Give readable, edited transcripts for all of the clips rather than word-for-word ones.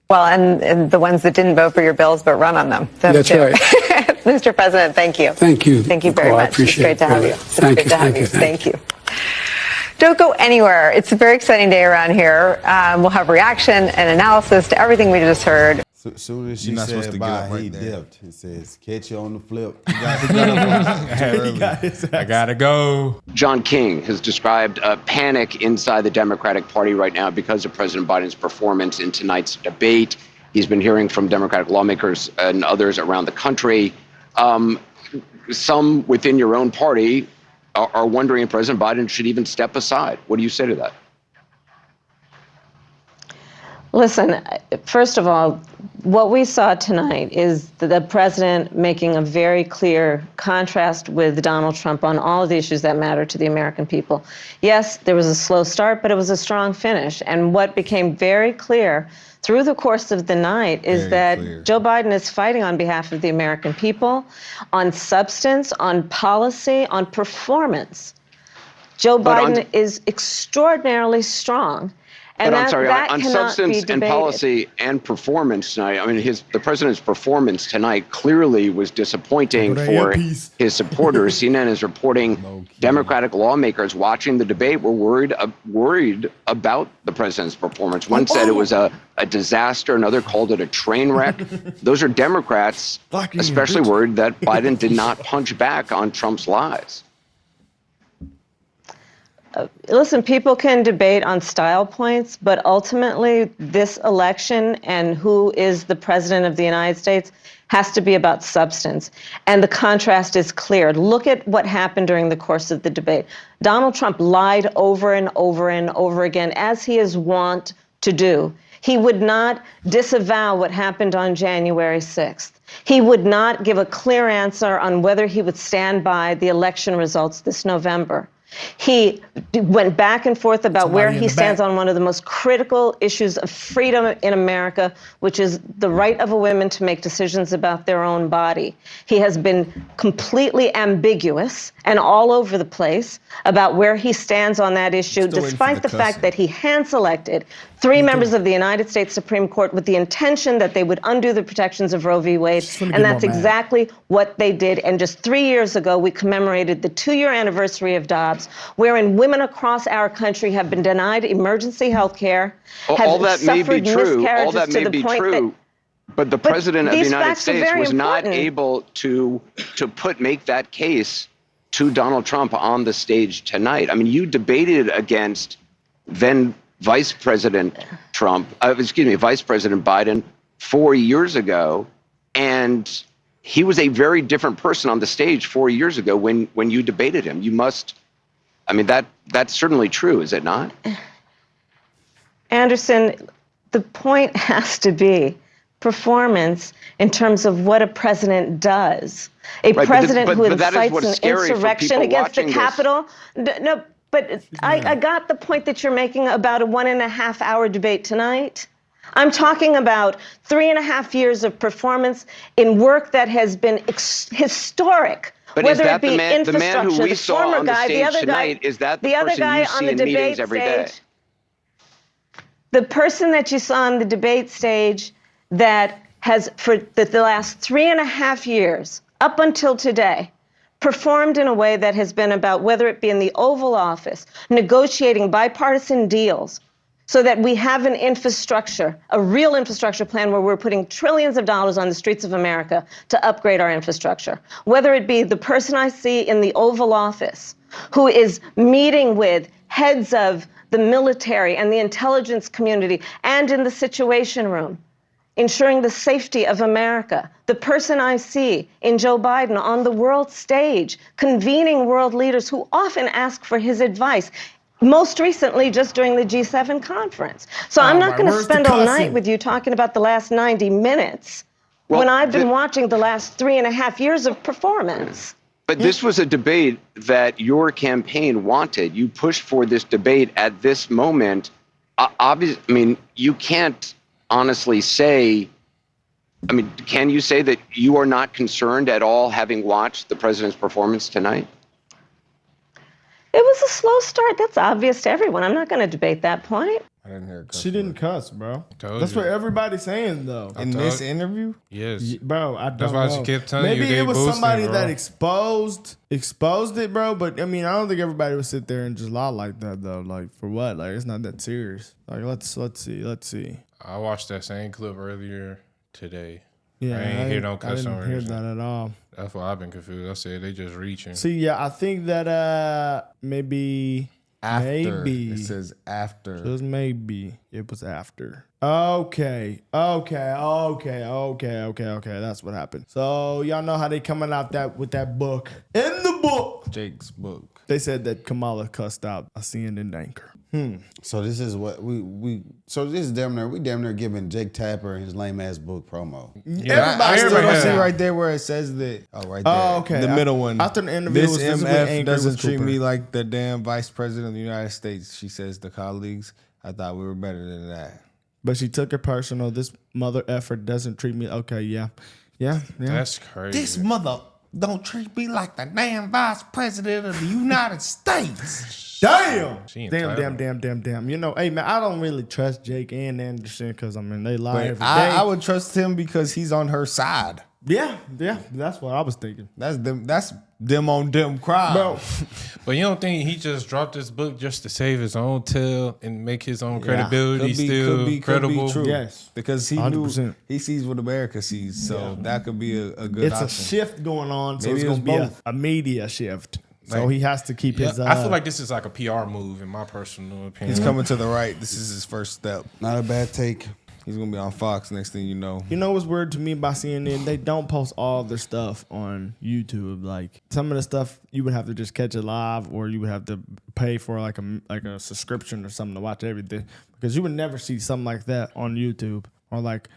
Well, and the ones that didn't vote for your bills but run on them. That's right. Mr. President, thank you. Thank you. Thank you very Nicole, I much. appreciate It's great to have it. you. Thank you. Thank you. Don't go anywhere. It's a very exciting day around here. We'll have reaction and analysis to everything we just heard. As soon as she said bye, he dipped. It says, catch you on the flip. I gotta go. John King has described a panic inside the Democratic Party right now because of President Biden's performance in tonight's debate. He's been hearing from Democratic lawmakers and others around the country. Some within your own party are wondering if President Biden should even step aside. What do you say to that? Listen, first of all, what we saw tonight is the president making a very clear contrast with Donald Trump on all of the issues that matter to the American people. Yes, there was a slow start, but it was a strong finish. And what became very clear through the course of the night is that Joe Biden is fighting on behalf of the American people, on substance, on policy, on performance. Joe Biden is extraordinarily strong. And but I'm sorry, on substance and policy and performance tonight, I mean, the president's performance tonight clearly was disappointing for his supporters. CNN is reporting Democratic lawmakers watching the debate were worried about the president's performance. One said it was a disaster. Another called it a train wreck. Those are Democrats especially worried that Biden did not punch back on Trump's lies. Listen, people can debate on style points, but ultimately this election and who is the president of the United States has to be about substance. And the contrast is clear. Look at what happened during the course of the debate. Donald Trump lied over and over and over again, as he is wont to do. He would not disavow what happened on January 6th. He would not give a clear answer on whether he would stand by the election results this November. He went back and forth about where he stands on one of the most critical issues of freedom in America, which is the right of a woman to make decisions about their own body. He has been completely ambiguous and all over the place about where he stands on that issue, despite the fact that he hand-selected 3 members of the United States Supreme Court with the intention that they would undo the protections of Roe v. Wade. And that's exactly what they did. And just 3 years ago, we commemorated the 2-year anniversary of Dobbs, wherein women across our country have been denied emergency health care, all that may be true. All that may be true. But the president of the United States was not able to make that case to Donald Trump on the stage tonight. I mean, you debated against then Vice President Biden 4 years ago, and he was a very different person on the stage 4 years ago when you debated him. You must, I mean, that's certainly true, is it not? Anderson, the point has to be performance in terms of what a president does. A president who incites an insurrection against the Capitol. No, but I got the point that you're making about a 1.5-hour debate tonight. I'm talking about 3.5 years of performance in work that has been historic. But whether it be the man who we saw on the stage tonight, is that the person you see in meetings every day? The person that you saw on the debate stage that has, for the last 3.5 years, up until today, performed in a way that has been about, whether it be in the Oval Office, negotiating bipartisan deals so that we have an infrastructure, a real infrastructure plan where we're putting trillions of dollars on the streets of America to upgrade our infrastructure. Whether it be the person I see in the Oval Office who is meeting with heads of the military and the intelligence community and in the Situation Room, ensuring the safety of America. The person I see in Joe Biden on the world stage, convening world leaders who often ask for his advice, most recently just during the G7 conference. So I'm not going to spend all night with you talking about the last 90 minutes when I've been watching the last 3.5 years of performance. But this was a debate that your campaign wanted. You pushed for this debate at this moment. Obviously, I mean, you can't honestly say, I mean, can you say that you are not concerned at all having watched the president's performance tonight? was a slow start. That's obvious to everyone. I'm not going to debate that point. I didn't hear. She didn't cuss, bro. That's what everybody's saying, though. In this interview? Yes. Bro, I don't That's why know. she kept telling Maybe you they it was boosting, somebody bro. that exposed it, bro. But I mean, I don't think everybody would sit there and just lie like that, though. Like, for what? Like, it's not that serious. Like, let's see. I watched that same clip earlier today. Yeah, I ain't hear no cuss I on didn't hear it. that at all. That's why I've been confused. I said they just reaching. See, yeah, I think that maybe. After. Maybe. It says after. Just maybe. It was after. Okay. That's what happened. So y'all know how they coming out with that book. In the book, Jake's book. they said that Kamala cussed out a CNN anchor. So this is what so this is damn near giving Jake Tapper his lame ass book promo. Everybody Still still don't don't see see right there where it says that. Oh, right there. Oh, okay. The middle one. After the interview, this was visibly MF angry doesn't with treat Cooper. me like the damn vice president of the United States, she says to colleagues. I thought we were better than that. But she took it personal. This mother effer doesn't treat me. Okay, yeah. That's crazy. This mother don't treat me like the damn vice president of the United States. Damn. She entitled. Damn. You know, hey, man, I don't really trust Jake and Anderson because, I mean, they lie But every day. I would trust him because he's on her side. Yeah, that's what I was thinking. That's them on them crime. Bro, But you don't think he just dropped this book just to save his own tail and make his own credibility still credible? Could be true. Yes. Because he 100%. knew he sees what America sees. So that could be a good it's option. a shift going on, so Maybe it's it was going to be both. a media shift. So Like, he has to keep his... I feel like this is like a PR move, in my personal opinion. He's coming to the right. This is his first step. Not a bad take. He's going to be on Fox next thing you know. You know what's weird to me about CNN? They don't post all their stuff on YouTube. Like, some of the stuff, you would have to just catch it live, or you would have to pay for like a subscription or something to watch everything. Because you would never see something like that on YouTube. Or like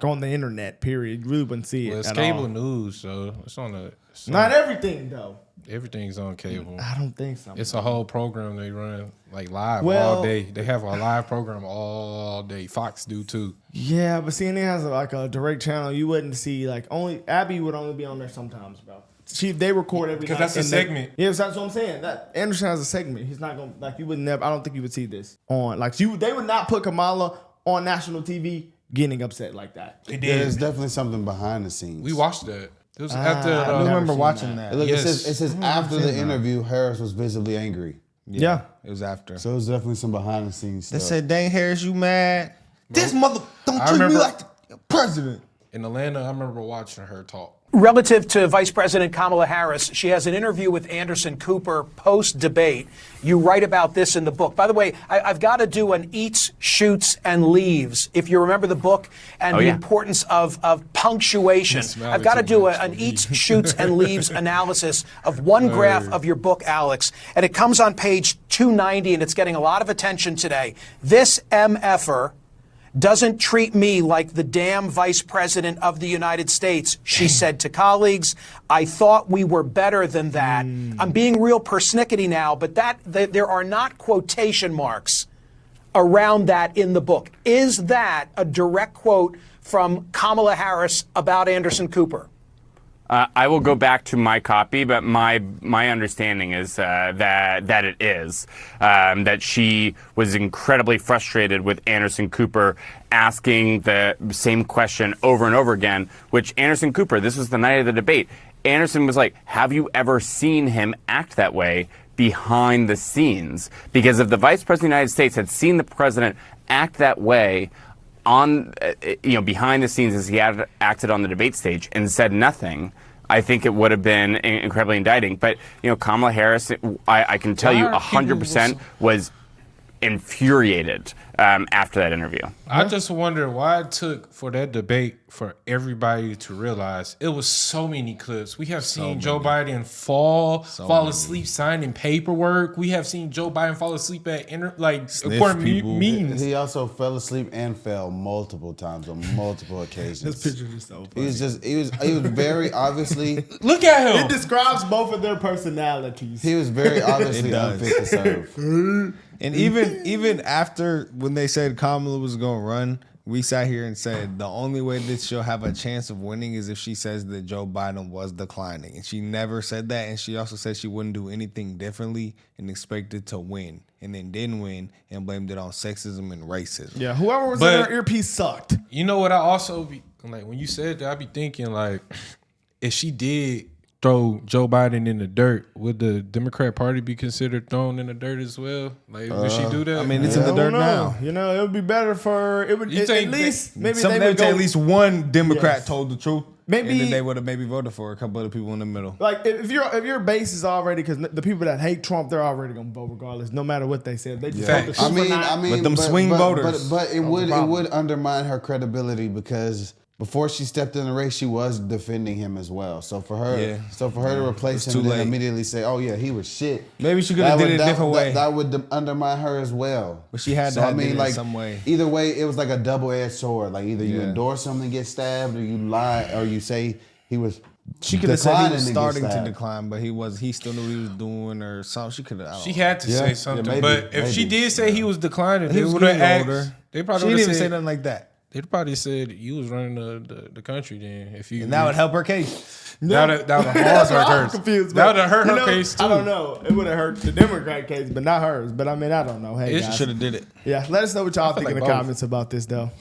on the internet, period. You really wouldn't see it Well, it's at cable all. news, so it's on the... Not everything, though. Everything's on cable. I don't think so. It's a whole program they run like live Well- all day. They have a live program all day. Fox do too. Yeah, but CNN has like a direct channel. You wouldn't see only Abby would only be on there sometimes, bro. They record every night. Because that's a segment. Yeah, that's what I'm saying. That Anderson has a segment. He's not gonna you would never. I don't think you would see this on They would not put Kamala on national TV getting upset like that. They There's definitely something behind the scenes. We watched that. It was after. I never remember seen watching that. that. Look, Yes. it says after the interview, Harris was visibly angry. Yeah. It was after. So there's definitely some behind the scenes They stuff. said, Dane Harris, you mad? This mother don't I treat me remember- like the president. In Atlanta, I remember watching her talk. Relative to Vice President Kamala Harris, she has an interview with Anderson Cooper post-debate. You write about this in the book. By the way, I've got to do an eats, shoots, and leaves, if you remember the book, and the importance of punctuation. I've got to do an eats, shoots, and leaves analysis of one graph of your book, Alex. And it comes on page 290, and it's getting a lot of attention today. This MFer doesn't treat me like the damn vice president of the United States, she said to colleagues. I thought we were better than that. I'm being real persnickety now, but there are not quotation marks around that in the book. Is that a direct quote from Kamala Harris about Anderson Cooper? I will go back to my copy, but my understanding is that it is. That she was incredibly frustrated with Anderson Cooper asking the same question over and over again, which Anderson Cooper, this was the night of the debate, Anderson was like, have you ever seen him act that way behind the scenes? Because if the Vice President of the United States had seen the president act that way on, behind the scenes as he had acted on the debate stage and said nothing, I think it would have been incredibly indicting. But, Kamala Harris, I can tell you 100% was infuriated after that interview. I just wonder why it took for that debate for everybody to realize it was so many clips. We have seen Joe Biden fall asleep signing paperwork. We have seen Joe Biden fall asleep at important people. meetings. He also fell asleep and fell multiple times on multiple occasions. This picture is so funny. He was very obviously Look at him. It describes both of their personalities. he was very obviously does. unfit to serve. And even after when they said Kamala was going to run, We sat here and said the only way that she'll have a chance of winning is if she says that Joe Biden was declining. And she never said that. And she also said she wouldn't do anything differently and expected to win. And then didn't win and blamed it on sexism and racism. Yeah, whoever was in her earpiece sucked. You know what? I also be like, when you said that, I be thinking like, if she did throw Joe Biden in the dirt, would the Democrat Party be considered thrown in the dirt as well? Like, would she do that? I mean, it's in the dirt now. You know, it would be better for it would at least maybe some they would would say go, at least one Democrat told the truth. Maybe and then they would have maybe voted for a couple other people in the middle. Like if your base is already, because the people that hate Trump, they're already gonna vote regardless, no matter what they said. They just vote the truth I mean, but them swing voters. But it would undermine her credibility because before she stepped in the race, she was defending him as well. So for her, to replace him and then immediately say, "Oh yeah, he was shit." Maybe she could have did it a different way. That would undermine her as well. But she had to have did it in some way. Either way, it was like a double-edged sword. Like either you endorse him and get stabbed, or you lie, or you say he was. She could have said he was starting to decline, but he still knew what he was doing or something. She could have. She had to say something. maybe, but if she did say he was declining, he they was would have getting asked. older. They probably she would didn't have even said say nothing like that. They'd probably said you was running the country then. If you and that would help her case. That would have hurt her. Confused, that would have hurt her case too. I don't know. It would have hurt the Democrat case, but not hers. But I mean, I don't know. Hey, she should have did it. Yeah, let us know what y'all think in the comments about this, though.